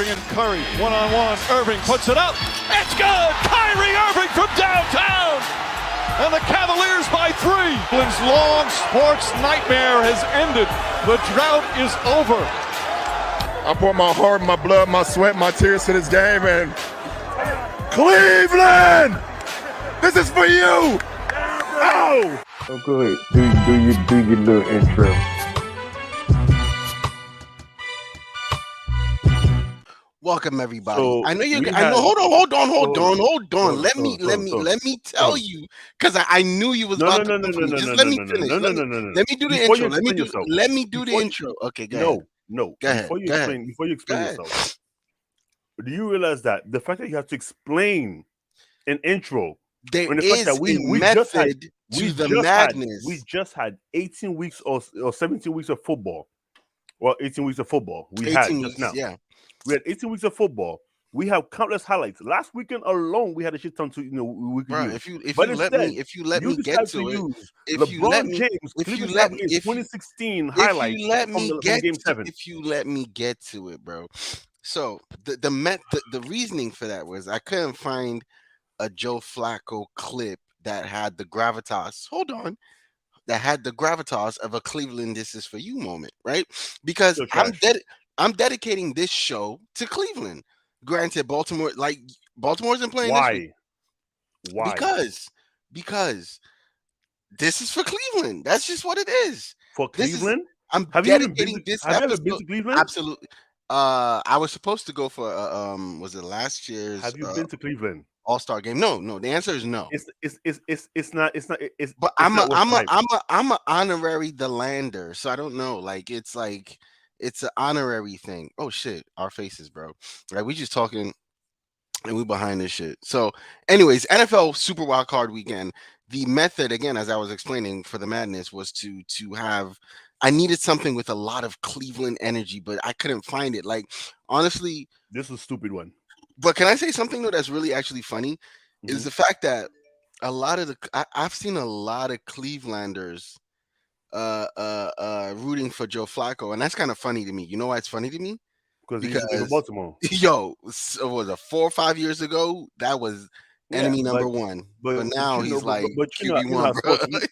Irving and Curry, one-on-one. Irving puts it up. It's good! Kyrie Irving from downtown! And the Cavaliers by 3. Cleveland's long sports nightmare has ended. The drought is over. I poured my heart, my blood, my sweat, my tears to this game, and Cleveland! This is for you! Oh! Oh, go ahead. Do your little intro. Welcome everybody. So I know you. I know. Hold on. Let me tell you, because I knew you was about to. Let me finish. Let me do the intro. Let me do the intro. Okay, go ahead. No. Go ahead. Before you explain yourself, do you realize that the fact that you have to explain an intro, there is a method to the madness. We just had 18 weeks or 17 weeks of football. Well, 18 weeks of football. We had just now. Yeah. We had 18 weeks of football. We have countless highlights. Last weekend alone, we had a shit ton to we could use. If you let me get to it, if you let me 2016 highlights if you let me get to it, bro. So the reasoning for that was I couldn't find a Joe Flacco clip that had the gravitas. Hold on. That had the gravitas of a Cleveland "This Is For You" moment, right? Because I'm dedicating this show to Cleveland. Granted, Baltimore's in playing. Why? Because this is for Cleveland. That's just what it is. For Cleveland? I'm dedicating this episode. Have you ever been to Cleveland? Absolutely. I was supposed to go for was it last year's? Have you been to Cleveland? All-Star game? No. The answer is no. It's not. But I'm a honorary Delander, so I don't know. Like it's an honorary thing. Oh shit, our faces, bro. Right, we just talking, and we behind this shit. So, anyways, NFL Super Wild Card Weekend. The method, again, as I was explaining for the madness, was to have. I needed something with a lot of Cleveland energy, but I couldn't find it. Like honestly, this is a stupid one. But can I say something though that's really actually funny? Mm-hmm. Is the fact that a lot of I've seen a lot of Clevelanders rooting for Joe Flacco, and that's kind of funny to me. You know why it's funny to me? Because he's Baltimore. Yo, was it 4 or 5 years ago? That was enemy number one. But now he's like QB1,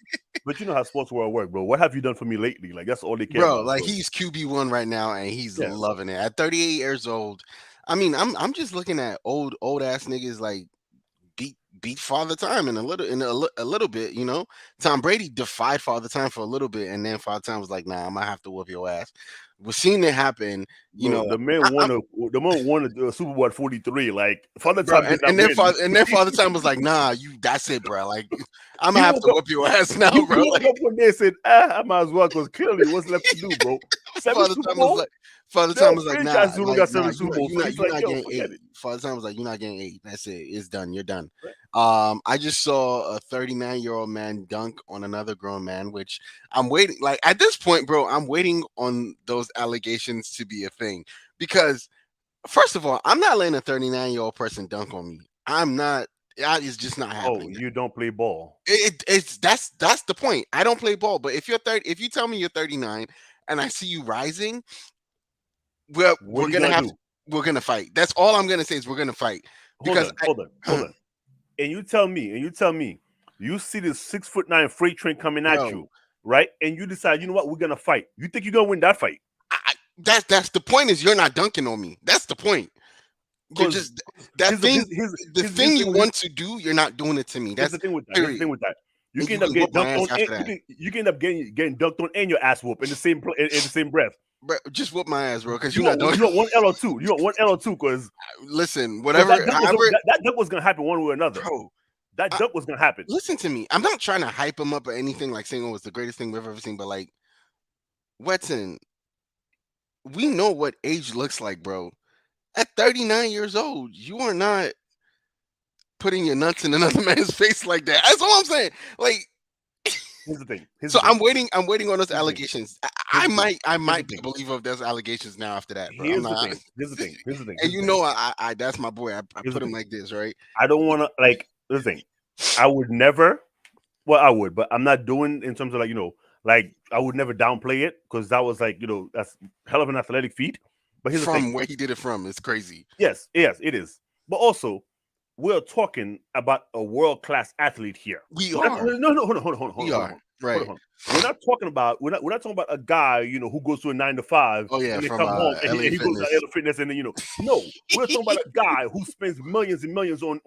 but you know how sports world work, bro. What have you done for me lately? Like that's all they care about. Bro, like he's QB1 right now, and he's loving it. At 38 years old, I mean, I'm just looking at old ass niggas like beat Father Time in a little bit, you know. Tom Brady defied Father Time for a little bit, and then Father Time was like, "Nah, I'm gonna have to whoop your ass." We're seeing it happen, you know. The man won a Super Bowl at 43. Like Father Time, and then Father Time was like, "Nah, that's it, bro. Like, I'm gonna have to whoop your ass now, bro." Like, up one day and said, I might as well, because clearly what's left to do, bro. Father Time was like, "Nah, you're not getting 8." Father Time was like, "You're not getting 8. That's it. It's done. You're done." I just saw a 39-year-old man dunk on another grown man, which I'm waiting. Like at this point, bro, I'm waiting on those allegations to be a thing. Because first of all, I'm not letting a 39-year-old person dunk on me. I'm not. It's just not happening. Oh, you don't play ball. That's the point. I don't play ball. But if you tell me you're 39 and I see you rising, we're gonna fight. That's all I'm gonna say is we're gonna fight. Because hold on. And you tell me, you see this 6'9" freight train coming at you, right? And you decide, you know what, we're gonna fight. You think you're gonna win that fight? That's the point. Is you're not dunking on me. That's the point. You're just the thing you want to do. You're not doing it to me. That's the thing with that. Here's the thing with that. You can end up getting dunked on. You can end up getting dunked on and your ass whooped in the same breath. Bro, just whoop my ass, bro. Because you want 1 L or 2. You want 1 L or 2. Because listen, whatever. That dunk was gonna happen one way or another. Bro, that dunk was gonna happen. Listen to me. I'm not trying to hype him up or anything, like saying it was the greatest thing we've ever seen. But like, Wetson, we know what age looks like, bro. At 39 years old, you are not putting your nuts in another man's face like that. That's all I'm saying. Like. Here's the thing. I'm waiting on those allegations. I might be a believer of those allegations now after that. Bro. Here's the thing. And you know, I that's my boy. I put him like this, right? I don't want to like the thing. I would never. Well, I would, but I'm not doing in terms of like, you know, like I would never downplay it because that was like, you know, that's hell of an athletic feat. But here's the from thing. where he did it from, it's crazy. Yes, it is. But also, we're talking about a world-class athlete here. We Hold are. Right. We're not talking about we're not talking about a guy, who goes to a 9 to 5 Oh yeah, and then from come home and LA he goes to Fitness. LA Fitness and then no, we're talking about a guy who spends millions and millions on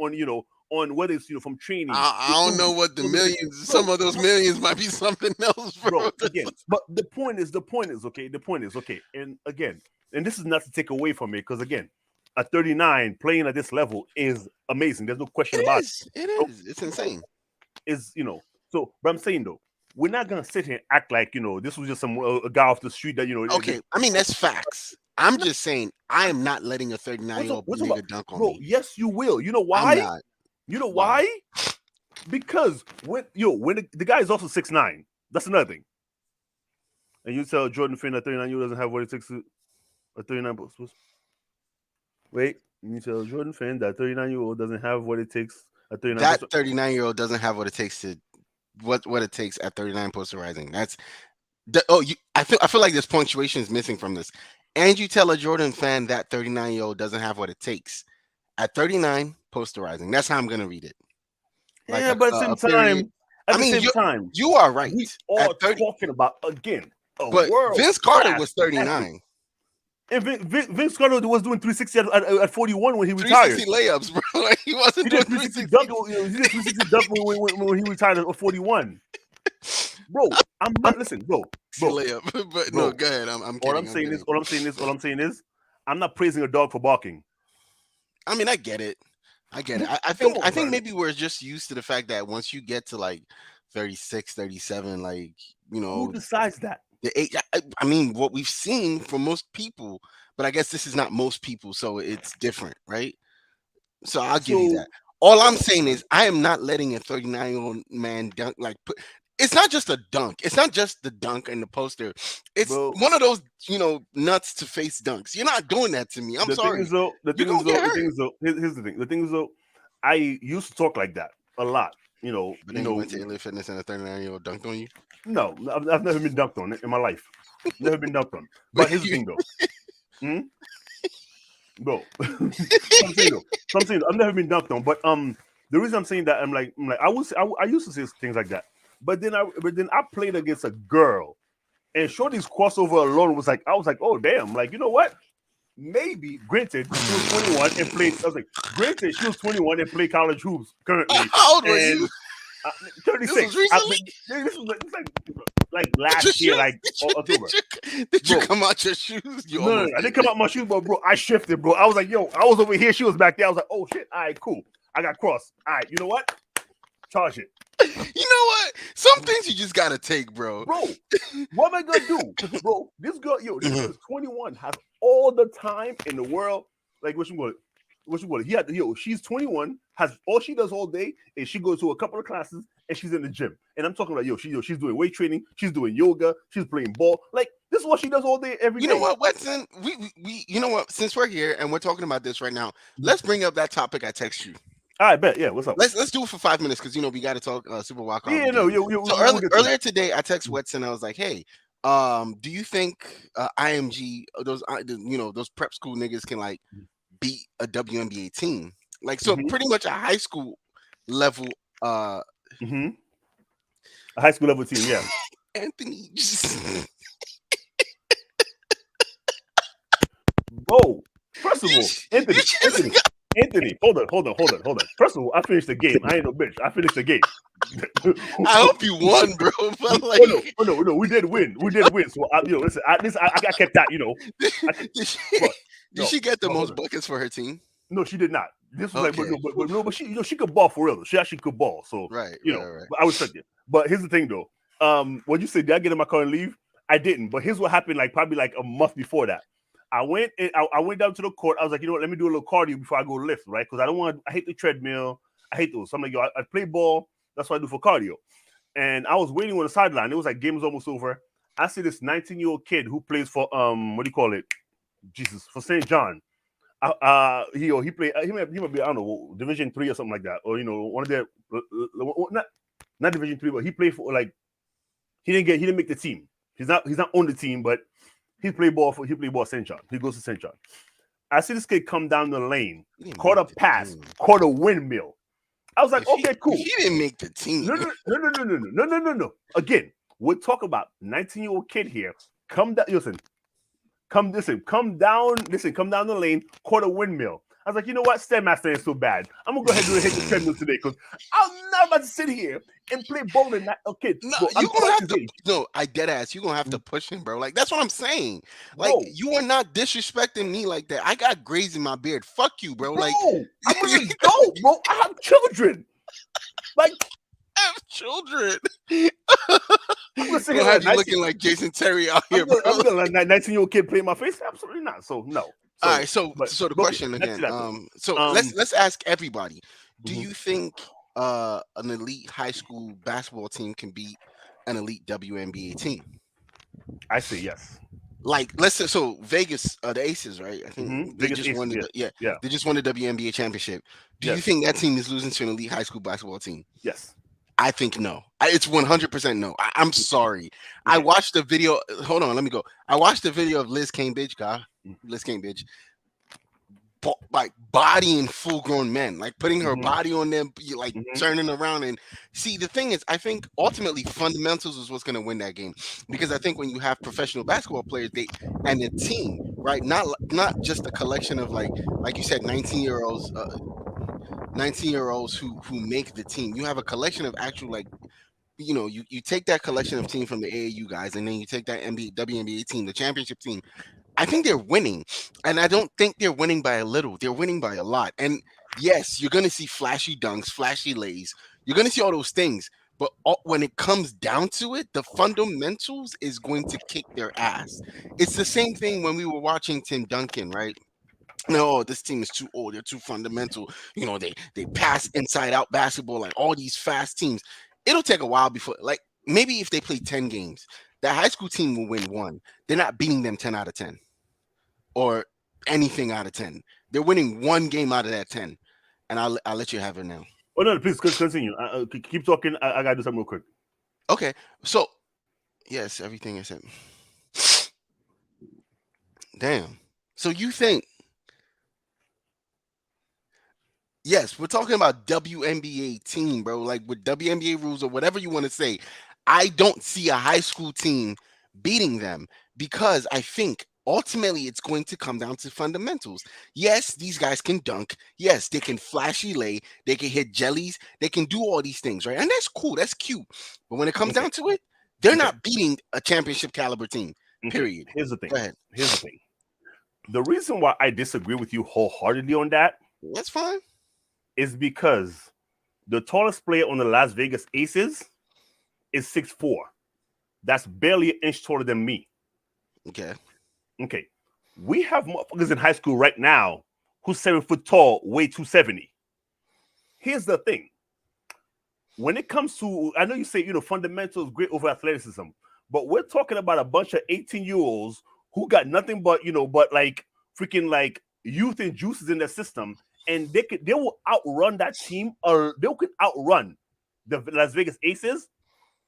whether it's from training. I don't know what the millions. Some of those millions might be something else, bro. Again, but the point is okay. And again, and this is not to take away from it because again, at 39 playing at this level is amazing. There's no question about it. It is. It's insane. So, but I'm saying though, we're not gonna sit here and act like this was just some a guy off the street that Okay, I mean that's facts. I'm just saying I am not letting a 39-year-old nigga dunk on me. Yes, you will. You know why? I'm not. You know why? Because when the guy is also 6'9", that's another thing. And you tell Jordan Finn that 39-year-old doesn't have what it takes to a 39 post. Wait, you tell Jordan Finn that 39-year-old doesn't have what it takes at 39. That 39-year-old doesn't have what it takes to what it takes at 39 posterizing. That's I feel like this punctuation is missing from this. And you tell a Jordan fan that 39-year-old doesn't have what it takes at 39 posterizing. That's how I'm gonna read it. But at the same time, you are right. We are talking about again. But Vince Carter was 39. And Vince Carter was doing 360 at 41 when he retired. 360 layups, bro. He wasn't doing 360 double. He did 360 double when he retired at 41. Bro, I'm not listening, bro. Layup, but bro, no, go ahead. I'm kidding. All I'm saying is, I'm not praising a dog for barking. I mean, I get it. I think maybe we're just used to the fact that once you get to like 36, 37, like who decides that? The age, I mean, what we've seen from most people, but I guess this is not most people, so it's different, right? So I'll give you that. All I'm saying is I am not letting a 39-year-old man dunk it's not just a dunk. It's not just the dunk and the poster. It's one of those, nuts to face dunks. You're not doing that to me. I'm sorry. The thing is though, I used to talk like that a lot. But then you went to LA Fitness and a 39-year-old dunked on you? No, I've never been dunked on in my life. Never been dunked on. But here's the thing though. Bro. I'm saying I've never been dunked on. But the reason I'm saying that I used to say things like that. But then I played against a girl, and Shorty's crossover alone was like, I was like, oh damn, like you know what? Maybe granted she was 21 and played. I was like, granted she was 21 and played college hoops currently. How old were you? 36. This was recently? This was like last year, like October. Did you come out your shoes? No, I didn't come out my shoes, but bro, I shifted, bro. I was like, yo, I was over here, she was back there. I was like, oh shit, all right, cool. I got crossed. All right, you know what? Charge it. You know what? Some things you just gotta take, bro. Bro, what am I gonna do? Bro, this girl is 21, has all the time in the world. Like, what you want? She's 21, has all she does all day is she goes to a couple of classes and she's in the gym. And I'm talking about she's doing weight training, she's doing yoga, she's playing ball. Like, this is what she does all day, every day. You know what, Wetson? We you know what? Since we're here and we're talking about this right now, let's bring up that topic I text you. I bet. Yeah, what's up? Let's do it for 5 minutes because we got to talk Super Wild Card. Yeah, no. Earlier today, I text Wetson. I was like, "Hey, do you think IMG those prep school niggas can like beat a WNBA team? Like, so pretty much a high school level, a high school level team, yeah." Anthony, bro. First of all, Anthony, hold on. First of all, I finished the game. I ain't no bitch. I finished the game. I hope you won, bro. But like, no, we did win. So listen, I kept that. Did she get the most buckets for her team? No, she did not. This was but she could ball for real. She actually could ball. So right. But I respect it. But here's the thing though. When you said, did I get in my car and leave? I didn't. But here's what happened. Like probably like a month before that. I went down to the court. I was like, you know what? Let me do a little cardio before I go lift, right? Because I hate the treadmill. I hate those. So I'm like, I play ball. That's what I do for cardio. And I was waiting on the sideline. It was like game was almost over. I see this 19-year-old kid who plays for for St. John. He played. He might be, I don't know, Division 3 or something like that, or one of their not Division 3, but he played for like he didn't make the team. He's not on the team, but He played ball St. John. He goes to St. John. I see this kid come down the lane, caught a pass, caught a windmill. I was like, okay, cool. He didn't make the team. No. Again, we're talking about 19-year-old kid here. Come down the lane, caught a windmill. I was like, you know what? Stairmaster ain't so bad. I'm gonna go ahead and hit the treadmill today because I'm not about to sit here and play bowling. Okay, no, you're gonna have to. No, I dead ass. You're gonna have to push him, bro. Like that's what I'm saying. Like you are not disrespecting me like that. I got grays in my beard. Fuck you, bro. Like I'm an adult, bro. I have children. Like I have children. I'm gonna say have you looking like Jason Terry out here, bro. I'm gonna let 19-year-old kid play in my face. Absolutely not. So no. All right, so the question again. Let's ask everybody. Do you think an elite high school basketball team can beat an elite WNBA team? I say yes. Like let's say so Vegas, the Aces, right? I think they just won they just won the WNBA championship. Do you think that team is losing to an elite high school basketball team? Yes. I think no. It's 100% no. I'm sorry. I watched the video. Hold on, let me go. I watched the video of Liz Cambridge, like bodying full-grown men, like putting her body on them, like turning around. And see, the thing is, I think ultimately fundamentals is what's going to win that game, because I think when you have professional basketball players, and a team, right? Not just a collection of like you said, 19-year-olds who make the team. You have a collection of actual like. You take that collection of team from the AAU guys, and then you take that WNBA team, the championship team. I think they're winning, and I don't think they're winning by a little. They're winning by a lot. And yes, you're going to see flashy dunks, flashy lays. You're going to see all those things. But when it comes down to it, the fundamentals is going to kick their ass. It's the same thing when we were watching Tim Duncan, right? No, this team is too old. They're too fundamental. They pass inside out basketball, like all these fast teams. It'll take a while before, like maybe if they play 10 games, that high school team will win one. They're not beating them 10 out of 10 or anything out of 10. They're winning one game out of that 10. And I'll let you have it now. Oh, no, please continue. Keep talking. I got to do something real quick. Okay. So, yes, everything I said. Damn. So you think, yes, we're talking about WNBA team, bro. Like with WNBA rules or whatever you want to say. I don't see a high school team beating them because I think ultimately it's going to come down to fundamentals. Yes, these guys can dunk. Yes, they can flashy lay. They can hit jellies. They can do all these things, right? And that's cool. That's cute. But when it comes down to it, they're not beating a championship caliber team, period. Here's the thing. Go ahead. Here's the thing. The reason why I disagree with you wholeheartedly on that. That's fine. Is because the tallest player on the Las Vegas Aces is 6'4". That's barely an inch taller than me. Okay. We have motherfuckers in high school right now who's 7 foot tall, weigh 270. Here's the thing. When it comes to, I know you say, fundamentals great over athleticism, but we're talking about a bunch of 18-year-olds who got nothing but, but like freaking like youth and juices in their system, and they will outrun that team, or they could outrun the Las Vegas Aces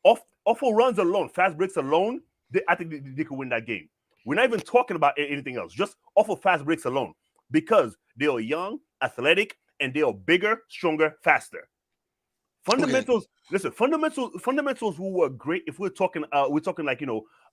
off of runs alone, fast breaks alone. I think they could win that game. We're not even talking about anything else, just off of fast breaks alone, because they are young, athletic, and they are bigger, stronger, faster. Fundamentals. Listen, fundamentals who were great. If we're talking like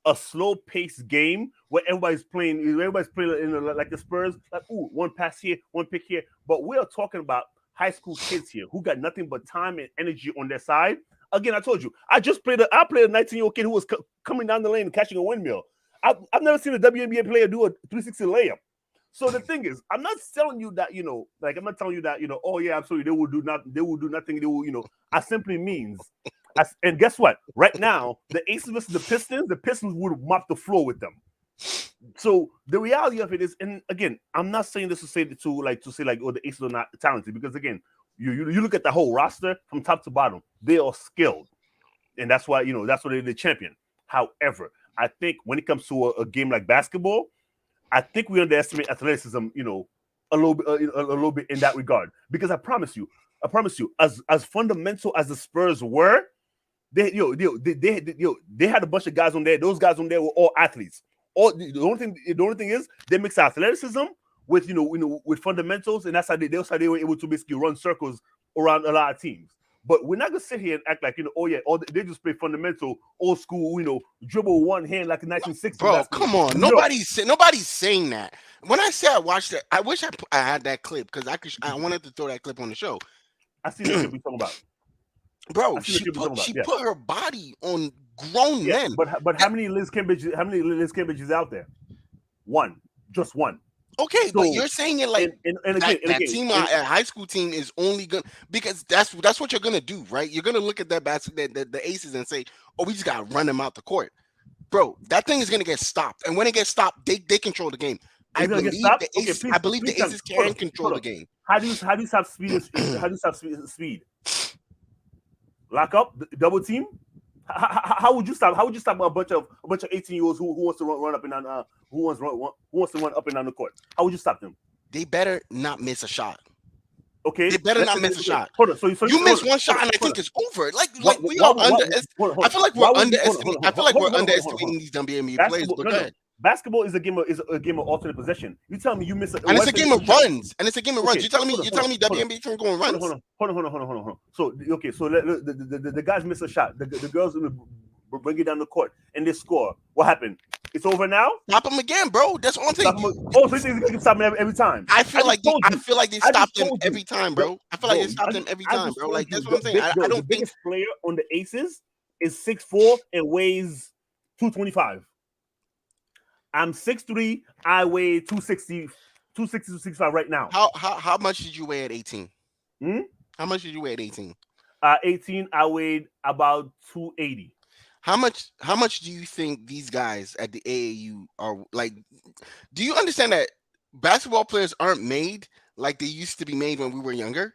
a slow-paced game where everybody's playing like the Spurs, like one pass here, one pick here. But we are talking about high school kids here who got nothing but time and energy on their side. Again, I told you, I played a 19-year-old kid who was coming down the lane and catching a windmill. I've never seen a WNBA player do a 360 layup. So the thing is, I'm not telling you that, I'm not telling you that, oh yeah, absolutely, they will do nothing. They will, I simply means, and guess what? Right now, the Aces versus the Pistons would mop the floor with them. So the reality of it is, and again, I'm not saying this to say the Aces are not talented, because again, you look at the whole roster from top to bottom, they are skilled, and that's why that's why they're the champion. However, I think when it comes to a game like basketball, I think we underestimate athleticism, a little bit in that regard. Because I promise you, as fundamental as the Spurs were, they had a bunch of guys on there. Those guys on there were all athletes The only thing is they mix athleticism with with fundamentals, and that's how they were able to basically run circles around a lot of teams. But we're not gonna sit here and act like they just play fundamental, old school, dribble one hand like a 1960s. Bro, come on, nobody's saying that. When I say I watched it, I wish I had that clip because I wanted to throw that clip on the show. I see the clip you're talking about. Bro, she put her body on grown men. But how many Liz Cambridge is out there? One, just one. Okay, so, but you're saying it like that high school team is only gonna, because that's what you're gonna do, right? You're gonna look at that the aces and say, oh, we just gotta run them out the court, bro. That thing is gonna get stopped, and when it gets stopped, they control the game. I believe the aces can control the game. How do you stop speed? How do you stop speed? Lock up, double team. How would you stop? How would you stop a bunch of 18-year-olds who wants to run up and down who wants to run up and down the court? How would you stop them? They better not miss a shot. Okay, they better not miss a shot. Hold on. So you miss one shot and I think it's over. Like we are underestimating. I feel like we're underestimating. I feel like we're underestimating these WNBA players. But go ahead. Basketball is a game of alternate possession. You tell me you miss and it's a game of runs. And it's a game of runs. You're telling me WNBA can't go on runs. Hold on. So the guys miss a shot. The girls bring it down the court and they score. What happened? It's over now. Stop them again, bro. That's one thing. So you can stop them every time. I feel like they stop them every time, bro. I feel like they stop them every time, bro. Like that's what I'm saying. I don't think the biggest player on the Aces is 6'4" and weighs 225. I'm 6'3". I weigh 260, 265 right now. How much did you weigh at 18? How much did you weigh at 18? 18, I weighed about 280. How much do you think these guys at the AAU are like? Do you understand that basketball players aren't made like they used to be made when we were younger?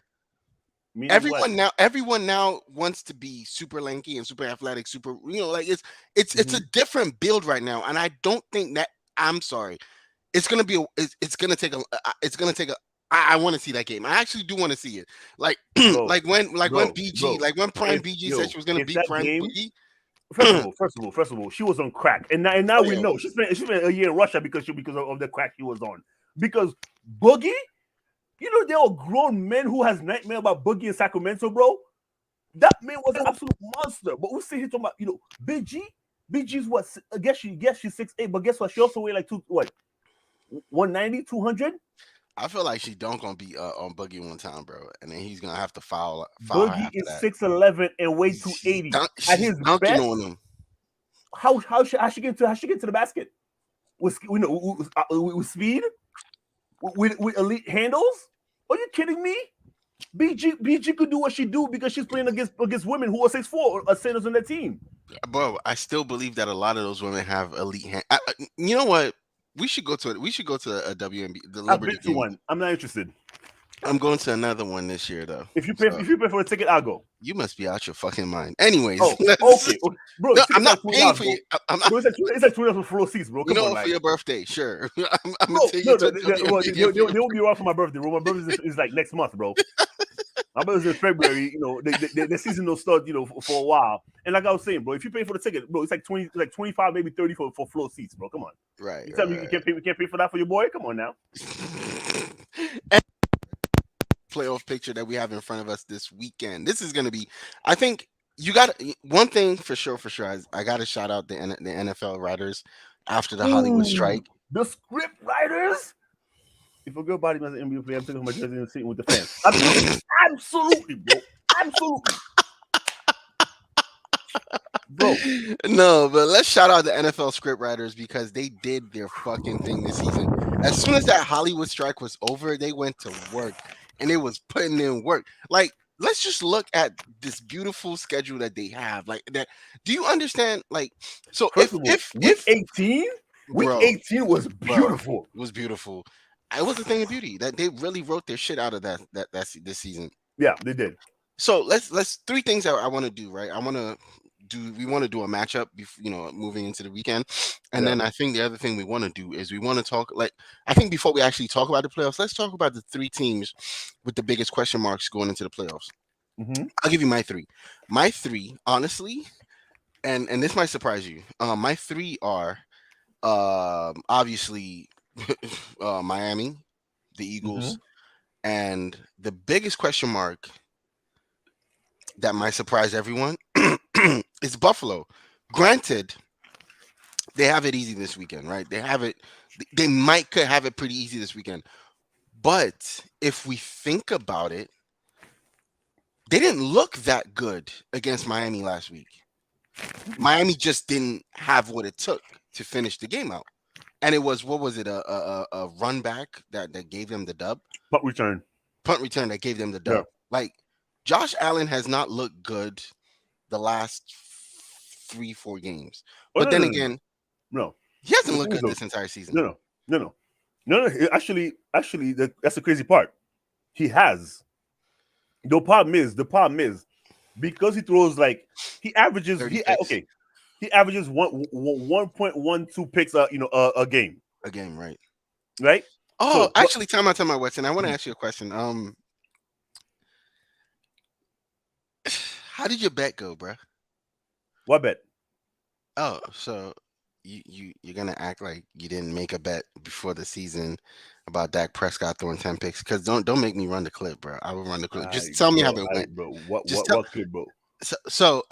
Everyone now wants to be super lanky and super athletic, super, like it's a different build right now. And I don't think that, I'm sorry, it's going to take a, I want to see that game. I actually do want to see it. Like, when Prime BG said she was going to beat Prime BG. First of all, she was on crack. And now we know she spent a year in Russia because of the crack she was on. Because Boogie, there are grown men who has nightmare about Boogie in Sacramento, bro. That man was an absolute monster. But we see him talking about, Big G. Big G's what? I guess she's 6'8", but guess what? She also weighed like 190, 200. I feel like she gonna be on Boogie one time, bro, and then he's gonna have to foul. Boogie is 6'11" and weigh 280. At his best, on him. How she get to the basket? With speed? With elite handles? Are you kidding me? BG could do what she do because she's playing against women who are 6'4" or centers on their team. Bro, I still believe that a lot of those women have elite hands. You know what? We should go to a WNBA. The Liberty I've been to one. I'm not interested. I'm going to another one this year, though. If you pay for a ticket, I'll go. You must be out your fucking mind. Anyways, okay, bro. No, I'm not paying for you. It's like $20 for floor seats, bro. Come on, for your birthday, sure. I'm gonna take you to they won't be around for my birthday, bro. My birthday is like next month, bro. My birthday's in February. The season will start, for a while. And like I was saying, bro, if you pay for the ticket, bro, it's like 25, maybe 30 for floor seats, bro. Come on. Right. You tell me you can't pay for that for your boy? Come on now. Playoff picture that we have in front of us this weekend. This is going to be, I think you got one thing for sure. I got to shout out the NFL writers after the Hollywood strike. The script writers. If a girl body was an NBA player, I'm taking my jersey and sitting with the fans. Absolutely, bro. Absolutely. Bro. No, but let's shout out the NFL script writers because they did their fucking thing this season. As soon as that Hollywood strike was over, they went to work and they was putting in work. Like, let's just look at this beautiful schedule that they have. Like that. Do you understand? Like, so if week 18 was beautiful. It was beautiful. It was a thing of beauty that they really wrote their shit out of that this season. Yeah, they did. So let's three things that I want to do, right? We want to do a matchup, moving into the weekend. And then I think the other thing we want to do is we want to talk, I think before we actually talk about the playoffs, let's talk about the three teams with the biggest question marks going into the playoffs. I'll give you my three. My three, honestly, and this might surprise you. My three are Obviously, Miami, the Eagles, and the biggest question mark that might surprise everyone is Buffalo. Granted, they have it easy this weekend, right? They have it. They could have it pretty easy this weekend. But if we think about it, they didn't look that good against Miami last week. Miami just didn't have what it took to finish the game out. And it was, what was it, a run back that gave them the dub? Punt return That gave them the dub. Yeah. Like, Josh Allen has not looked good the last 3-4 games. But then again, no, he hasn't looked good this entire season. No. Actually, that's the crazy part. He has. The problem is because he throws he averages 1.12 picks a game. A game, right? Right? Oh, actually, time out, Weston. I want to ask you a question. How did your bet go, bro? What bet? Oh, so you're gonna act like you didn't make a bet before the season about Dak Prescott throwing 10 picks? Because don't make me run the clip, bro. I will run the clip. Just tell me how it went, bro. What clip, bro? So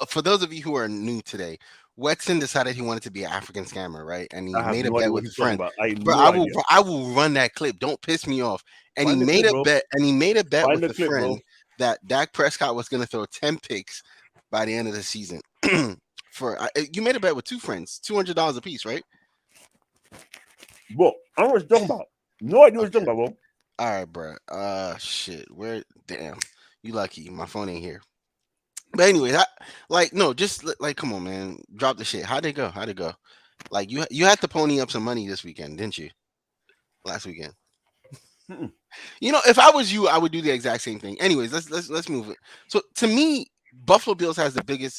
for those of you who are new today, Wetson decided he wanted to be an African scammer, right? And he made a bet with a friend. I will run that clip. Don't piss me off. And he made a bet with a friend that Dak Prescott was going to throw 10 picks by the end of the season. You made a bet with two friends, $200 a piece, right? Bro, I don't know what you're talking about. No idea what you're talking about, bro. All right, bro. Shit. Damn. You lucky. My phone ain't here. But anyway, come on, man. Drop the shit. How'd it go? Like, you had to pony up some money this weekend, didn't you? Last weekend. If I was you, I would do the exact same thing. Anyways, let's move it. So to me, Buffalo Bills has they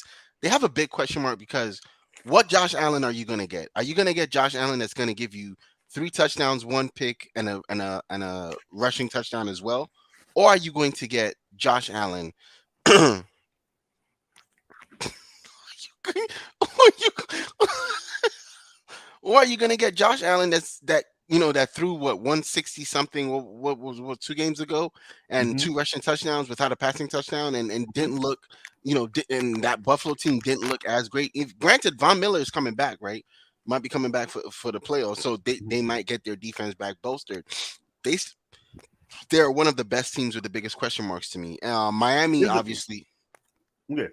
have a big question mark because what Josh Allen are you gonna get? Are you gonna get Josh Allen that's gonna give you 3 touchdowns, 1 pick, and a rushing touchdown as well? Or are you going to get Josh Allen? Or are you gonna get Josh Allen that threw 160 something what was 2 games ago and 2 rushing touchdowns without a passing touchdown and didn't look and that Buffalo team didn't look as great. Granted, Von Miller is coming back, right? Might be coming back for the playoffs, so they might get their defense back bolstered. They're one of the best teams with the biggest question marks to me. Miami, obviously. Okay.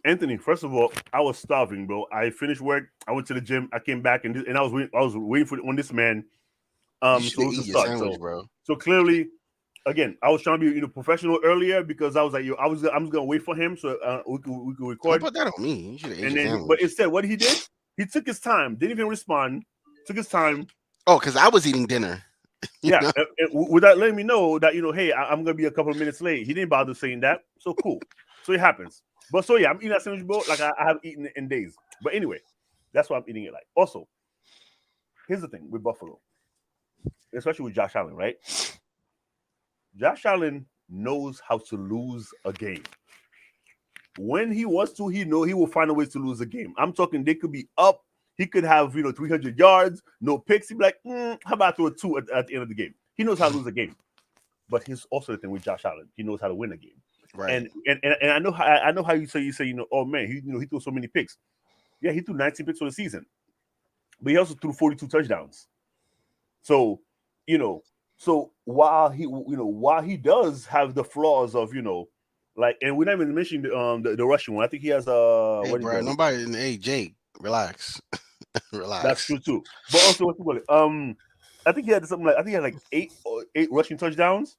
Anthony, first of all, I was starving, bro. I finished work. I went to the gym. I came back and I was waiting for on this man. So eat your sandwich, bro. So clearly, again, I was trying to be professional earlier because I was like, I'm just gonna wait for him so we could record. Don't put that on me. You should have ate your sandwich. But instead, what he did, he took his time. Didn't even respond. Took his time. Oh, because I was eating dinner. Yeah, without letting me know that hey, I'm gonna be a couple of minutes late. He didn't bother saying that. So cool. So it happens. But so yeah, I'm eating that sandwich, bro. Like I haven't eaten it in days. But anyway, that's why I'm eating it like. Also, here's the thing with Buffalo, especially with Josh Allen, right? Josh Allen knows how to lose a game. When he wants to, he will find a way to lose a game. I'm talking they could be up. He could have 300 yards, no picks. He'd be like, how about I throw a 2 at the end of the game? He knows how to lose a game. But here's also the thing with Josh Allen. He knows how to win a game. Right. And I know how you say oh man, he threw so many picks. Yeah, he threw 19 picks for the season. But he also threw 42 touchdowns. So, so while he does have the flaws of, and we're not even mentioning the rushing one. I think he has Jake, relax. Relax. That's true too. But also I think he had like 8 rushing touchdowns.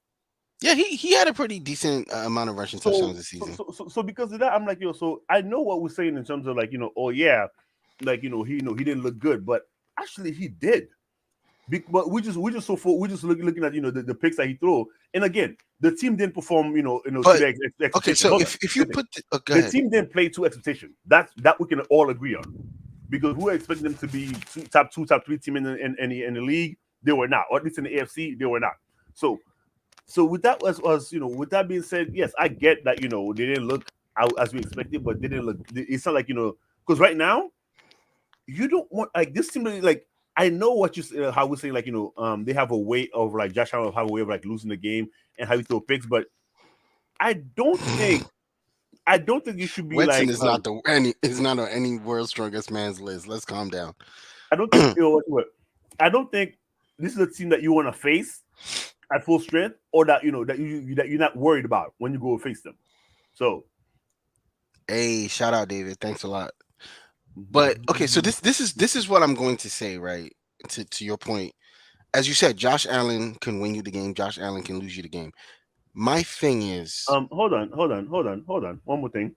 Yeah, he had a pretty decent amount of rushing touchdowns this season. So because of that, I'm like, so I know what we're saying in terms of he didn't look good, but actually he did. But we just looking at the picks that he threw, and again, the team didn't perform okay. So if you put the team didn't play to expectation, that we can all agree on, because we were expecting them to be top 3 team in the league. They were not, or at least in the AFC, they were not. So with that with that being said, yes, I get that they didn't look out as we expected, but they didn't look. It's not like because right now, you don't want like this team. Like I know what you how we say like they have a way of like Josh Allen have a way of like losing the game and how you throw picks, but I don't think you should be Wetson like is not is not on any world's strongest man's list. Let's calm down. I don't think what I don't think this is a team that you want to face at full strength, or that that you're not worried about when you go face them. So, hey, shout out David, thanks a lot. But okay, so this is what I'm going to say, right? To your point, as you said, Josh Allen can win you the game. Josh Allen can lose you the game. My thing is, hold on. One more thing.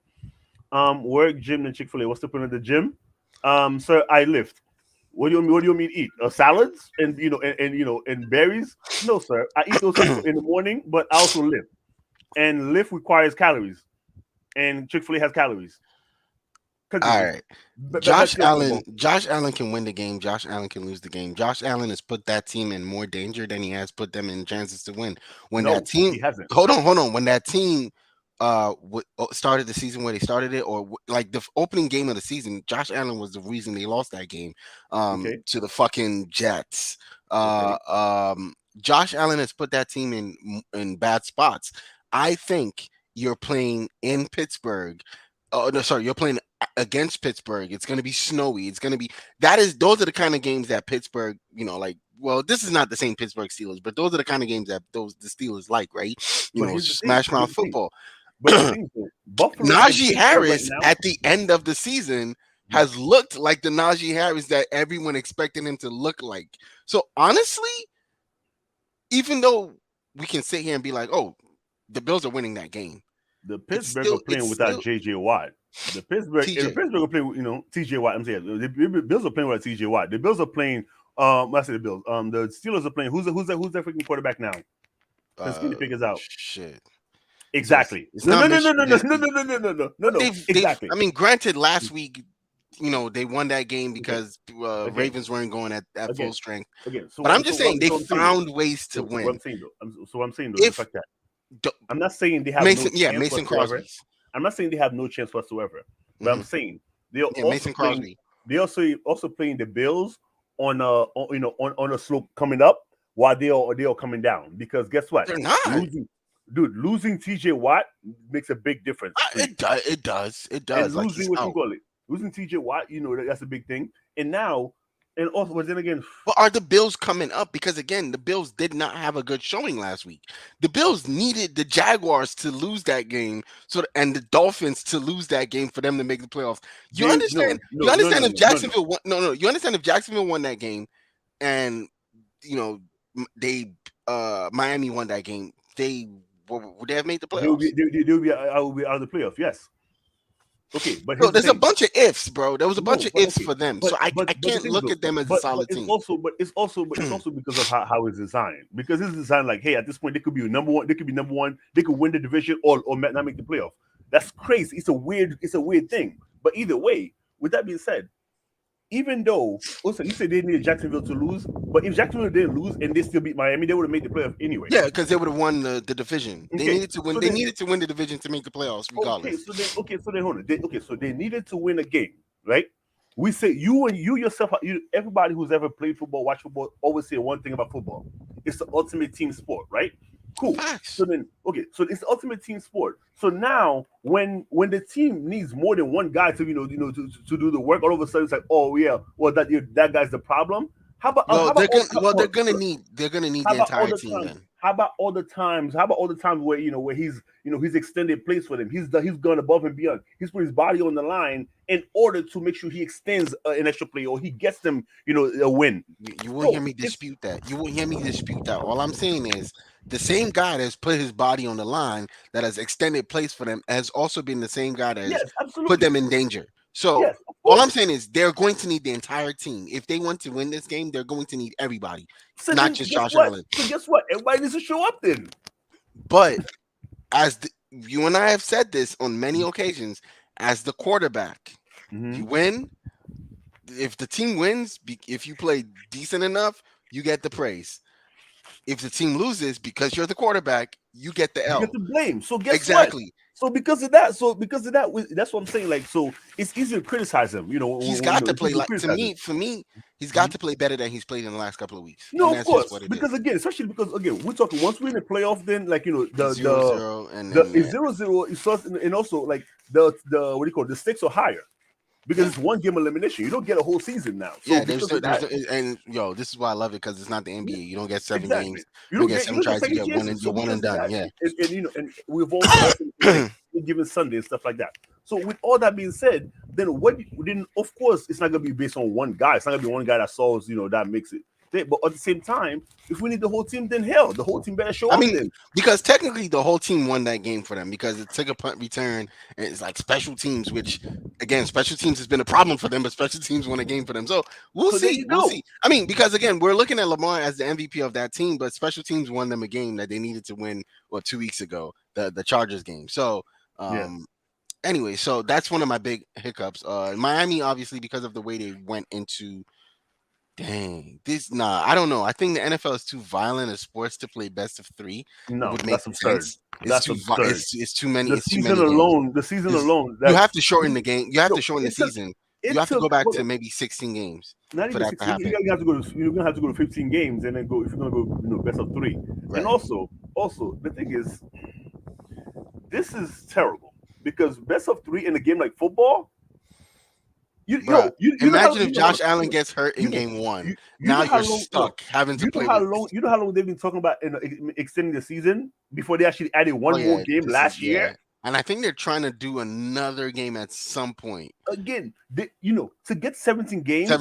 Work, gym, and Chick-fil-A. What's the point of the gym? Sir, I lift. What do you want me to eat? Salads and and berries? No, sir. I eat those things in the morning, but I also lift. And lift requires calories, and Chick-fil-A has calories. All right. Josh Allen can win the game. Josh Allen can lose the game. Josh Allen has put that team in more danger than he has put them in chances to win. When that team, he hasn't. Hold on. When that team started the season where they started it, or like the opening game of the season, Josh Allen was the reason they lost that game to the fucking Jets. Josh Allen has put that team in bad spots. I think you're playing in Pittsburgh. Oh no, sorry, you're playing against Pittsburgh. It's going to be snowy. It's going to be those are the kind of games that Pittsburgh, this is not the same Pittsburgh Steelers, but those are the kind of games that the Steelers like, right? Smash mouth football. But Najee Harris at the end of the season has looked like the Najee Harris that everyone expected him to look like. So honestly, even though we can sit here and be like, oh, the Bills are winning that game. The Pittsburgh are playing without J.J. Watt. The Pittsburgh are playing, T.J. Watt. I'm saying the Bills are playing without T.J. Watt. The Bills are playing. I say the Bills. The Steelers are playing. Who's that freaking quarterback now? Skinny figures out. Shit. Exactly. No. Exactly. I mean, granted, last week, they won that game because Ravens weren't going at full strength. But I'm just saying they found ways to win. I'm saying though, fact that I'm not saying they have Mason Crosby. I'm not saying they have no chance whatsoever. But I'm saying they're Mason Crosby. They're also playing the Bills on a slope coming up while they are coming down. Because guess what? They're not. Losing TJ Watt makes a big difference. It does. And losing TJ Watt, that's a big thing. And now, and also, but then again, but are the Bills coming up? Because again, the Bills did not have a good showing last week. The Bills needed the Jaguars to lose that game, and the Dolphins to lose that game for them to make the playoffs. You understand? You understand if Jacksonville won? No. You understand if Jacksonville won that game, and they Miami won that game, would they have made the playoffs? They'll be out of the playoffs. Yes. Okay, but there's a bunch of ifs, bro. There was a bunch of ifs for them, so I can't look at them as a solid team. It's also because of how it's designed. Because it's designed like, hey, at this point they could be number one. They could be number one. They could win the division or not make the playoff. That's crazy. It's a weird thing. But either way, with that being said, even though also you said they needed Jacksonville to lose, but if Jacksonville didn't lose and they still beat Miami, they would have made the playoff anyway. Yeah, because they would have won the division. They needed to win. They needed to win the division to make the playoffs, regardless. So then hold on. So they needed to win a game, right? We say you yourself, everybody who's ever played football, watched football, always say one thing about football: it's the ultimate team sport, right? Cool. Facts. So it's the ultimate team sport. So now, when the team needs more than one guy to to do the work, all of a sudden it's like, oh yeah, well that guy's the problem. How about they're gonna need the entire team then. How about all the times where he's extended plays for them. He's gone above and beyond. He's put his body on the line in order to make sure he extends an extra play or he gets them a win. You won't hear me dispute that. All I'm saying is the same guy that's put his body on the line that has extended plays for them has also been the same guy that has put them in danger. So all I'm saying is they're going to need the entire team. If they want to win this game, they're going to need everybody, not just Josh Allen. So guess what? Everybody needs to show up then. But you and I have said this on many occasions, as the quarterback, you win. If the team wins, if you play decent enough, you get the praise. If the team loses because you're the quarterback, you get the L. You get the blame. So guess Exactly. what? So because of that, that's what I'm saying. Like, so it's easy to criticize him. He's got to play like for me. He's got to play better than he's played in the last couple of weeks. No, and of that's course, just what it because is. again, especially because again, we're talking once we're in the playoff, then like the 0-0 and 0-0 is such, and also like the what do you call it? The stakes are higher. Because it's one game elimination. You don't get a whole season now. So this is why I love it, because it's not the NBA. You don't get 7 games. You don't get 7 tries. You get one and done. Yeah. And we've also had given Sunday and stuff like that. So with all that being said, then of course it's not gonna be based on one guy. It's not gonna be one guy that solves, that makes it. But at the same time, if we need the whole team, then hell, the whole team better show up. Because technically the whole team won that game for them, because it took a punt return, and it's like special teams, which again, special teams has been a problem for them, but special teams won a game for them. So we'll see. We'll see. Because again, we're looking at Lamar as the MVP of that team, but special teams won them a game that they needed to win 2 weeks ago, the Chargers game. So anyway, so that's one of my big hiccups. Miami, obviously, because of the way they went into. I don't know. I think the NFL is too violent a sports to play best of 3. No, that's absurd. It's too many. The season alone. You have to shorten the game. You have to shorten the season. You have to go back to maybe 16 games for that to happen. You're gonna have to go to 15 games and then go if you're gonna go best of 3. Right. And also the thing is, this is terrible because best of 3 in a game like football. Imagine if Josh Allen gets hurt in game 1. Now you're stuck having to play. You know how long they've been talking about extending the season before they actually added one more game last year. Yeah. And I think they're trying to do another game at some point. Again, to get 17 games, they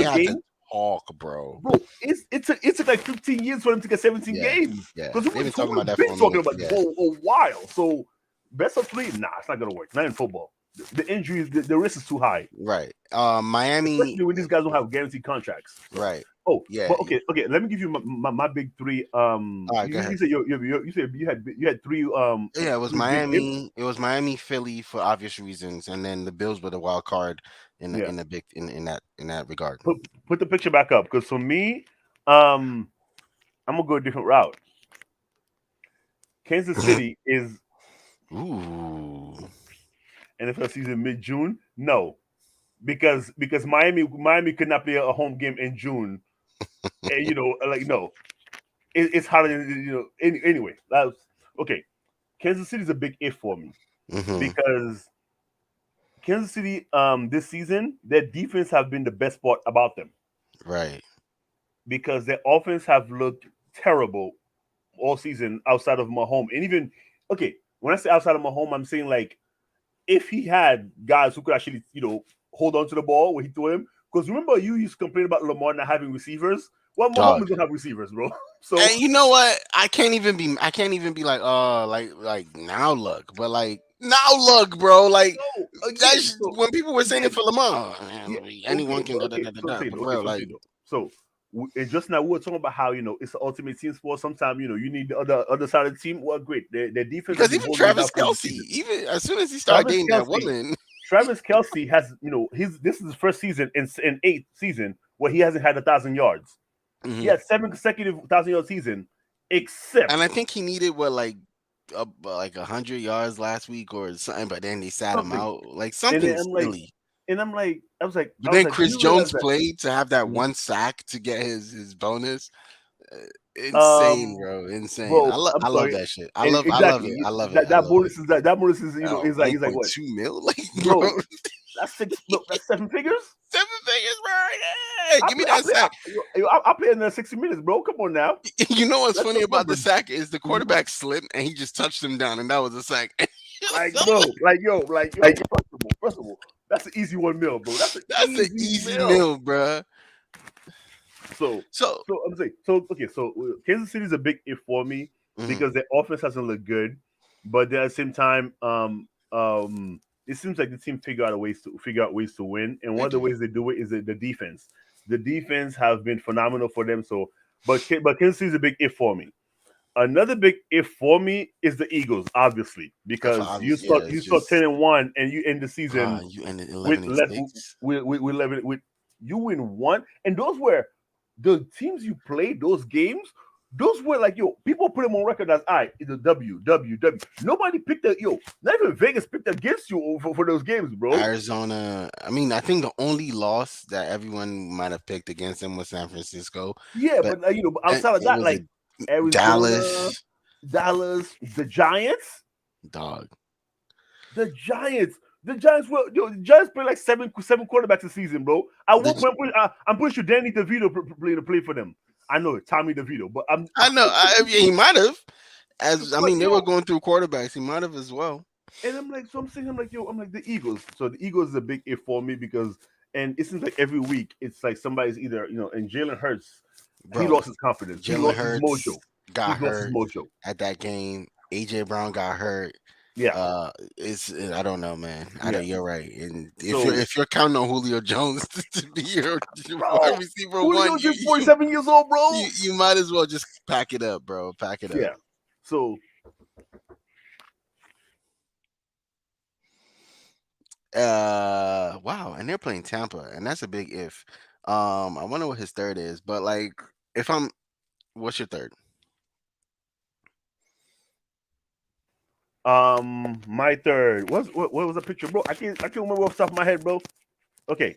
have to talk, bro. It's like 15 years for them to get 17 games. Yeah, because they've been talking about that for a while. So best of 3, it's not gonna work. Not in football. The injuries, the risk is too high. Right. Miami. Especially when these guys don't have guaranteed contracts. Right. Oh, yeah. But okay. Let me give you my big 3. Right, you said you had 3. It was Miami. It was Miami, Philly for obvious reasons, and then the Bills were the wild card in that regard. Put the picture back up, because for me, I'm gonna go a different route. Kansas City is. Ooh. NFL season mid-June? No, because Miami could not play a home game in June, and no, it's harder than Anyway, that was okay. Kansas City is a big if for me because Kansas City this season, their defense have been the best part about them, right? Because their offense have looked terrible all season outside of Mahomes, and even when I say outside of Mahomes, I'm saying like. If he had guys who could actually, hold on to the ball when he threw him, because remember you used to complain about Lamar not having receivers. Well, Mahomes don't have receivers, bro. So and you know what? I can't even be like, like now look, but like now look, bro. Like that's when people were saying it for Lamar. Anyone can. So and just now we were talking about how it's an ultimate team sport. Sometimes you need the other side of the team. Well, great, their defense. Because even Travis Kelce, even as soon as he started getting that woman, Travis Kelce has this is his first season in 8th season where he hasn't had 1,000 yards. He had 7 consecutive 1,000-yard season, except. And I think he needed 100 yards last week or something, but then they sat him out like something silly. And I was like, but then Chris Jones played to have that 1 sack to get his bonus. Insane, bro. Insane. Bro, I love that shit. I love it. I love it. That bonus is is like what? $2 million? Like, bro, that's 7 figures. 7 figures, bro. Yeah, give me that sack. I'll play in there 60 minutes, bro. Come on now. You know what's funny about the sack is the quarterback slipped and he just touched him down, and that was a sack. First of all, that's an easy $1 million, bro. That's an easy meal, bro. So I'm saying, so Kansas City is a big if for me because their offense hasn't looked good, but then at the same time, it seems like the team figure out ways to win, and one of the ways they do it is the defense. The defense have been phenomenal for them. So, but Kansas City is a big if for me. Another big if for me is the Eagles, obviously, because you start 10-1 and you end the season you ended 11-6. with 11 with you win 1, and those were the teams you played those games. those were like, yo, people put him on record as, all right, it's a W, W, W. Nobody picked that, yo, not even Vegas picked against you for those games, bro. Arizona. I mean, I think the only loss that everyone might have picked against them was San Francisco, Yeah, but but but outside of it that, was a like Arizona, Dallas Dallas, the Giants, dog. the Giants. The Giants were, yo, the Giants played like seven quarterbacks a season, bro. At The one point, I'm pretty sure Danny DeVito play for them. I know it, Tommy DeVito, but I know. I mean, he might have. As I but mean, they were yo, going through quarterbacks. He might have as well. and I'm like, so I'm saying, I'm like, yo, I'm like the Eagles. So the Eagles is a big if for me because, and it seems like every week it's like somebody's either, and Jalen Hurts, he Bro, lost his confidence, he Jalen lost his mojo, Hurts got he's lost his hurt mojo. at that game. AJ Brown got hurt. Yeah, It's I don't know, man. I yeah. don't. You're right. And So, if you're counting on Julio Jones to be your bro, wide receiver one, Julio's just 47 years old, bro. you might as well just pack it up, bro. Pack it up. Yeah. So, Wow, and they're playing Tampa, and that's a big if. I wonder what his third is, but like, if I'm, what's your third? my third, what was the picture, bro? I can't remember off the top of my head, bro. Okay,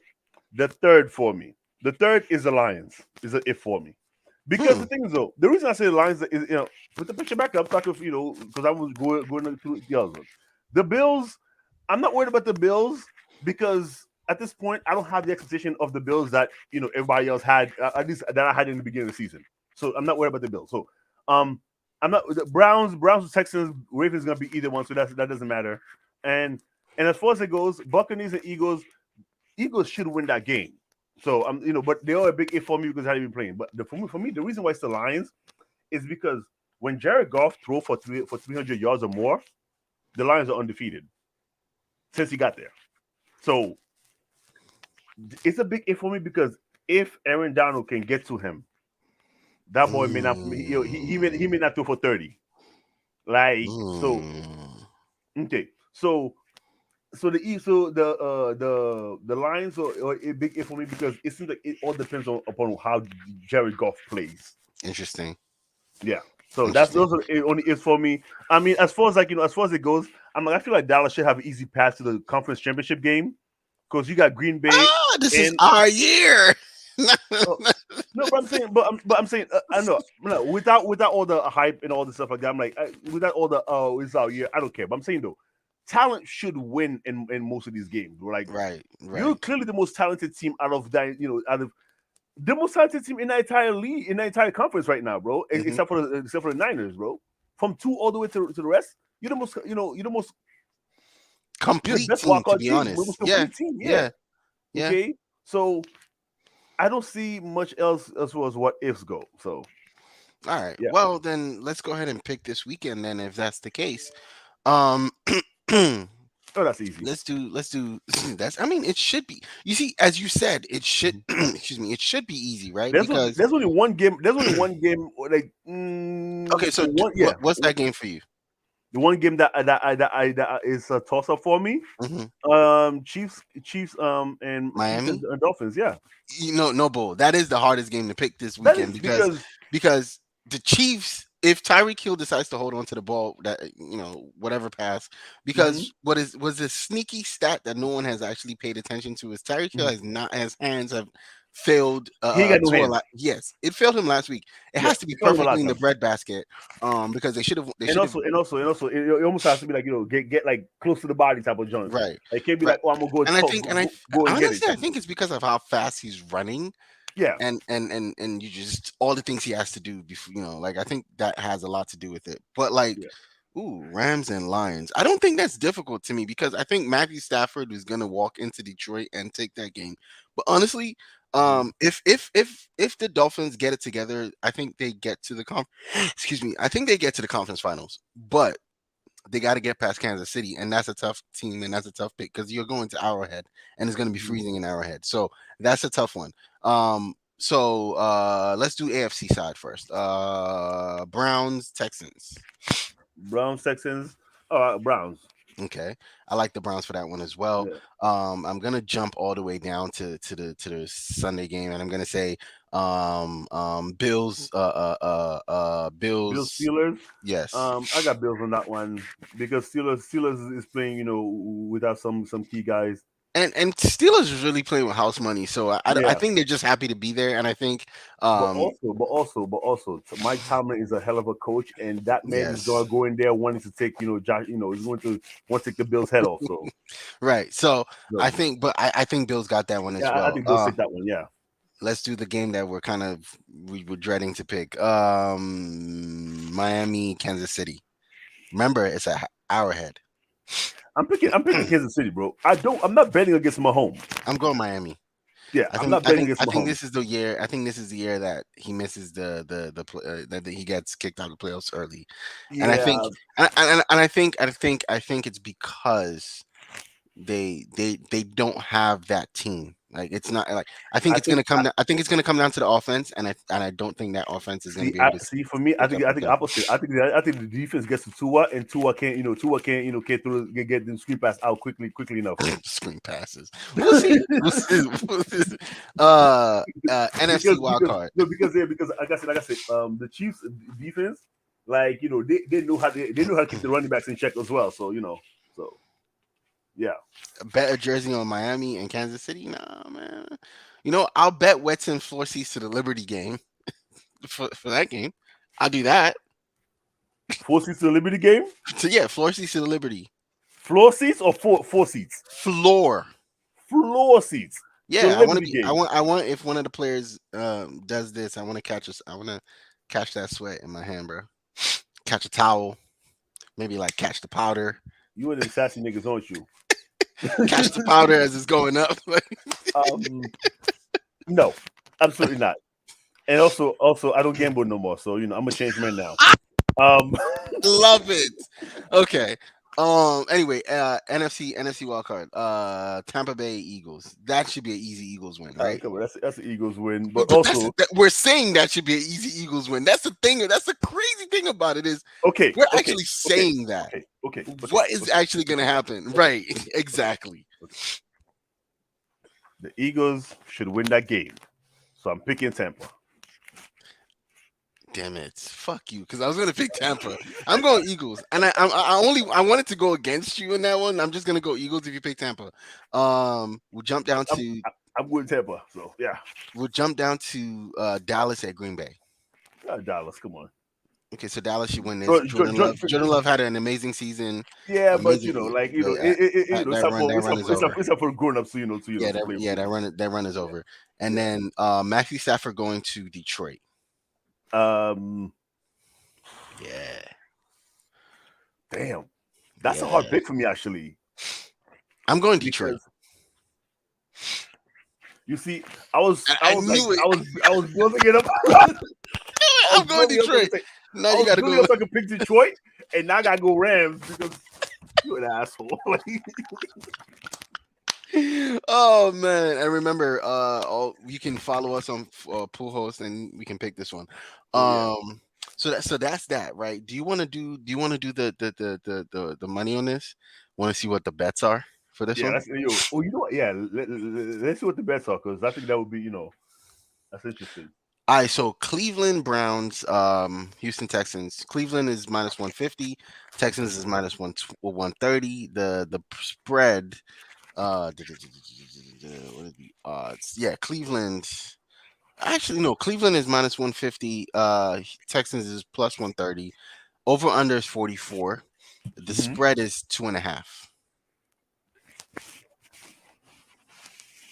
the third for me. The third is the Lions. Is a if for me. Because Hmm. the thing is, though, the reason I say the Lions is, put the picture back up, so I could, because I was going through the other one. The Bills, I'm not worried about the Bills because at this point, I don't have the expectation of the Bills that everybody else had, at least that I had in the beginning of the season. So I'm not worried about the Bills. So, I'm not the Browns, Texans, Ravens gonna be either one, so that doesn't matter. And as far as it goes, Buccaneers and Eagles should win that game. So but they are a big if for me because how they've been playing. But for me, the reason why it's the Lions is because when Jared Goff throw for 300 yards or more, the Lions are undefeated since he got there. So it's a big if for me because if Aaron Donald can get to him, that boy may not he may not throw for 30. Like so, Mm. okay. So the Lions are a big if for me because it seems like it all depends upon how Jared Goff plays. Interesting. Yeah. So Interesting. those are the only is for me. I mean, as far as as far as it goes, I feel like Dallas should have an easy pass to the conference championship game because you got Green Bay Ah, this is and our year. uh, no, but I'm saying I know no, without all the hype and all the stuff like that. I'm like without all the it's our year. I don't care. But I'm saying though, talent should win in most of these games. Like Right, you're right. clearly the most talented team out of that. Out of the most talented team in the entire league, in the entire conference right now, bro. Hmm. Except for the Niners, bro. From two all the way to the rest, you're the most. You're the Complete best team, wild to card be team. We're the honest. most Yeah, complete team. Yeah. yeah, yeah. Okay. So I don't see much else as far as what ifs go. So All right. yeah. Well, then let's go ahead and pick this weekend. Then, if that's the case, um, Oh, that's easy. let's do that's. I mean, it should be. You see, as you said, it should. Excuse me. It should be easy, right? Because There's only one game. There's only one game. Like okay. So, one. Yeah. what's that game for you? The one game that is a toss up for me. Hmm. Chiefs, and Chiefs Miami. and Dolphins. Yeah, No bull. That is the hardest game to pick this that weekend is because because the Chiefs, if Tyreek Hill decides to hold on to the ball, that whatever pass, mhm, because was a sneaky stat that no one has actually paid attention to is Tyreek Hill mhm. has not his hands have failed He ain't got no to a hands. lot. Yes, it failed him last week. It Yeah, has to be he failed him a lot perfectly of in the times. breadbasket, because they And should have. also, it almost has to be like get like close to the body type of joint. Right, Like, it can't be right. like, oh, I'm gonna go And I think, go and get it. honestly, I think it's because of how fast he's running, Yeah. and you just all the things he has to do before, like, I think that has a lot to do with it. But like, Yeah. ooh, Rams and Lions, I don't think that's difficult to me because I think Matthew Stafford is gonna walk into Detroit and take that game. But honestly, Mhm. if the Dolphins get it together, I think they get to the excuse me, I think they get to the conference finals. But they got to get past Kansas City, and that's a tough team, and that's a tough pick because you're going to Arrowhead, and it's going to be Mhm. freezing in Arrowhead, so that's a tough one. So let's do AFC side first. Browns, Texans. Browns, Texans, Browns. Okay, I like the Browns for that one as well. Yeah. I'm gonna jump all the way down to the Sunday game, and I'm gonna say Bills Bills Bills. Steelers. Yes. I got Bills on that one because Steelers is playing, without some key guys. And Steelers is really playing with house money, so I Yeah. think they're just happy to be there, and I think But also, Mike Tomlin is a hell of a coach, and that man is yes, gonna go in there wanting to take, Josh, he's going to want to take the Bills' head off. So, right. So so, I think, but I think Bills got that one yeah, as I well. think Bills take that one. Yeah. Let's do the game that we were dreading to pick. Miami, Kansas City. Remember, it's at Arrowhead. I'm picking Kansas City, bro. I'm not betting against Mahomes. I'm going Miami. Yeah, I I'm think not betting against I Mahomes. think this is the year. I think this is the year that he misses that he gets kicked out of the playoffs early. Yeah. And I think I think it's because they don't have that team. Like it's not like I think it's gonna come down. I think it's gonna come down to the offense, and I don't think that offense is gonna be able to see for me. I think opposite. I think the defense gets to Tua, and Tua can't get them screen pass out quickly enough. screen passes. We'll see. NFC wild card. Because like I said, the Chiefs defense, like they know how to keep the running backs in check as well. So so. Yeah. Bet a jersey on Miami and Kansas City? Nah, man. I'll bet Wets and floor seats to the Liberty game for that game. I'll do that. 4 seats to the Liberty game? So yeah, floor seats to the Liberty. Floor seats or four seats? Floor seats. Yeah, I want to be. I want if one of the players does this, I want to catch us. I want to catch that sweat in my hand, bro. Catch a towel, maybe like catch the powder. You one of the sassy niggas, aren't you? Catch the powder as it's going up. No, absolutely not. And also, I don't gamble no more. So I'm a changed man now. Love it. Okay. Anyway, NFC wildcard. Tampa Bay Eagles. That should be an easy Eagles win, right? Come on, that's an Eagles win. But also, we're saying that should be an easy Eagles win. That's the thing. That's the crazy thing about it is we're actually saying that. Okay. What is actually going to happen? Right. Exactly. The Eagles should win that game. So I'm picking Tampa. Damn it! Fuck you, because I was gonna pick Tampa. I'm going Eagles, and I wanted to go against you in that one. I'm just gonna go Eagles if you pick Tampa. We'll jump down to. I'm going Tampa, so yeah. We'll jump down to Dallas at Green Bay. Dallas, come on. Okay, so Dallas should win this. Jordan Love had an amazing season. Yeah, but it's up for grown ups. That run is over. And then Matthew Stafford going to Detroit. Yeah. Damn. That's a hard pick for me, actually. I'm going Detroit. You see, I was building it up. I'm going Detroit. Now you gotta go. So I can pick Detroit, and now I gotta go Rams because you're an asshole. Oh man! And remember, you can follow us on Pool Host, and we can pick this one. So that's that, right? Do you want to do the money on this? Want to see what the bets are for this one? You know what? Yeah, let's see what the bets are, because I think that would be that's interesting. All right, so Cleveland Browns, Houston Texans. Cleveland is minus 150. Texans is minus 130. The spread. What are the odds? Yeah, Cleveland. Actually, no. Cleveland is minus 150. Texans is plus 130. Over under is 44. The spread is 2.5.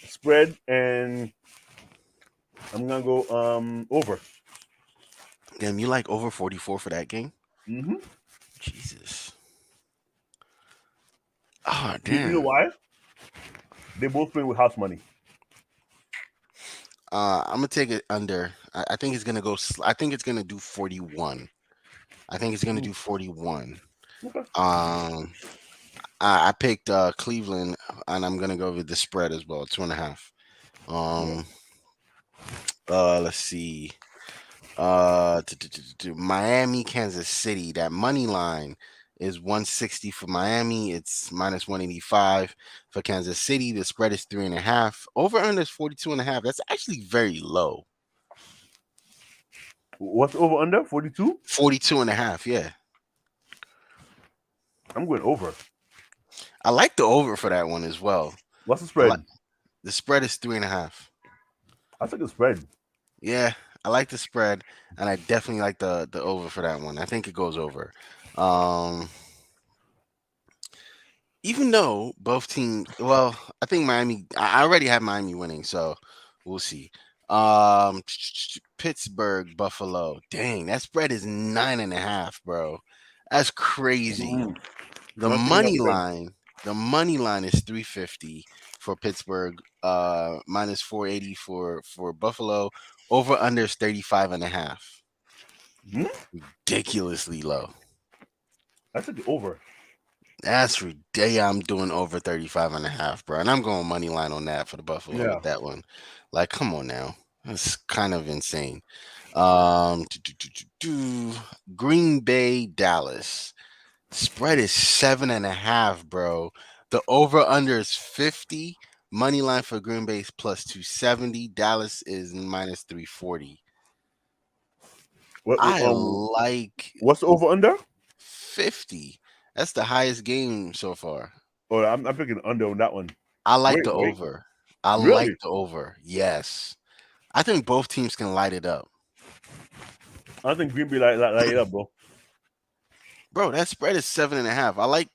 Spread, and I'm gonna go over. Damn, you like over 44 for that game? Mm-hmm. Jesus. Oh damn. You know why? They both play with house money. I'm gonna take it under. I think it's gonna go. I think it's gonna do 41. I think it's gonna do 41. Okay. I picked Cleveland, and I'm gonna go with the spread as well, 2.5. Let's see. Miami, Kansas City. That money line is 160 for Miami. It's minus 185 for Kansas City. The spread is 3.5. Over under is 42.5. That's actually very low. What's over under? 42? 42.5, yeah. I'm going over. I like the over for that one as well. What's the spread? The spread is 3.5. I took the spread. Yeah, I like the spread, and I definitely like the over for that one. I think it goes over. Even though both teams, well, I think Miami. I already have Miami winning, so we'll see. Pittsburgh, Buffalo. Dang, that spread is 9.5, bro. That's crazy. The money line is 350 for Pittsburgh, minus 480 for Buffalo. Over under is 35.5. Ridiculously low. I took the over. That's ridiculous. I'm doing over 35.5, bro. And I'm going money line on that for the Buffalo with that one. Like, come on now. That's kind of insane. Green Bay, Dallas. Spread is 7.5, bro. The over under is 50. Money line for Green Bay is plus 270. Dallas is minus 340. What's the over under? 50. That's the highest game so far. Oh, I'm picking under on that one. I like the over. I like the over. Yes. I think both teams can light it up. I think Green Bay light it up, bro. Bro, that spread is 7.5.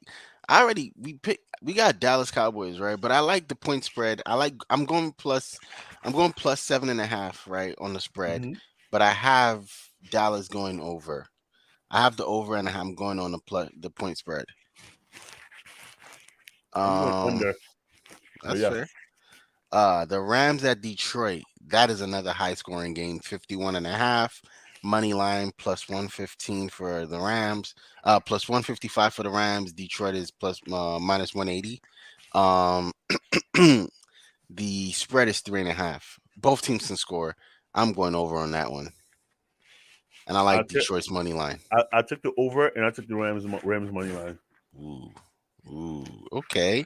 We got Dallas Cowboys, right? But I like the point spread. I'm going plus 7.5, right, on the spread. But I have Dallas going over. I have the over, and I'm going on the point spread. I'm going under. That's fair. The Rams at Detroit. That is another high scoring game. 51.5. Money line plus 115 for the Rams. Plus 155 for the Rams. Detroit is minus 180. The spread is 3.5. Both teams can score. I'm going over on that one. And I like Detroit's money line. I took the over, and I took the Rams money line. Ooh. Okay.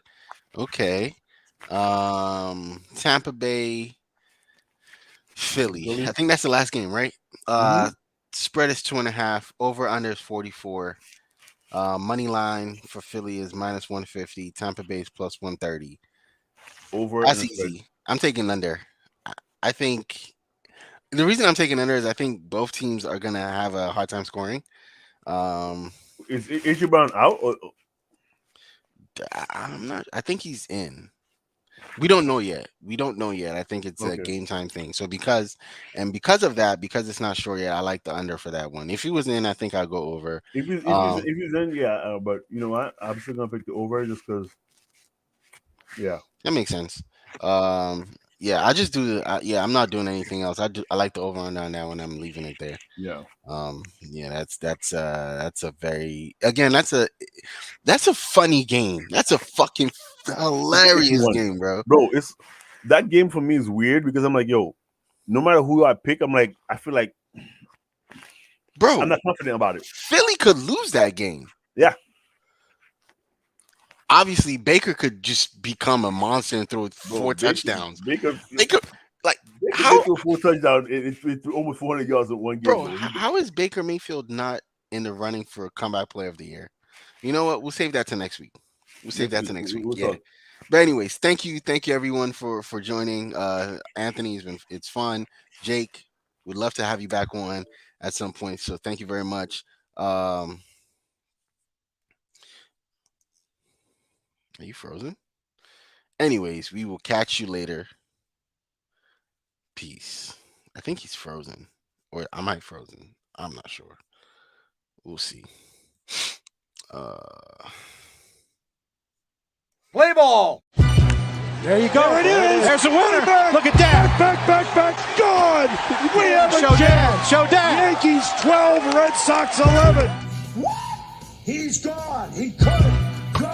Tampa Bay, Philly. I think that's the last game, right? Spread is 2.5. Over under is 44. Money line for Philly is minus 150. Tampa Bay is plus 130. Over. That's easy. I'm taking under. I think the reason I'm taking under is I think both teams are gonna have a hard time scoring. Is your Brown out? Or? I'm not. I think he's in. We don't know yet. I think it's a game time thing. So because of that, because it's not sure yet, I like the under for that one. If he was in, I think I'll go over. If he's in, yeah. But you know what? I'm still gonna pick the over just because. Yeah, that makes sense. Yeah, I just do. I'm not doing anything else. I like the over under on that one. I'm leaving it there. Yeah. Yeah. That's a very that's a funny game. That's a fucking hilarious game, bro. Bro, that game for me is weird because I'm like, yo, no matter who I pick, I'm like, I feel like, bro, I'm not confident about it. Philly could lose that game. Yeah. Obviously, Baker could just become a monster and throw four touchdowns. Baker how threw 4 touchdowns? It threw almost 400 yards in one game. Bro, how is Baker Mayfield not in the running for a comeback player of the year? You know what? We'll save that to next week. Yeah. But anyways, thank you everyone for joining. Anthony, it's fun. Jake, would love to have you back on at some point. So thank you very much. Are you frozen? Anyways, we will catch you later. Peace. I think he's frozen. Or I might frozen. I'm not sure. We'll see. Play ball. There you go. There it is. There's the winner. Look at that. Back. Good. We have a chance. Showdown. Yankees 12, Red Sox 11. He's gone. He could.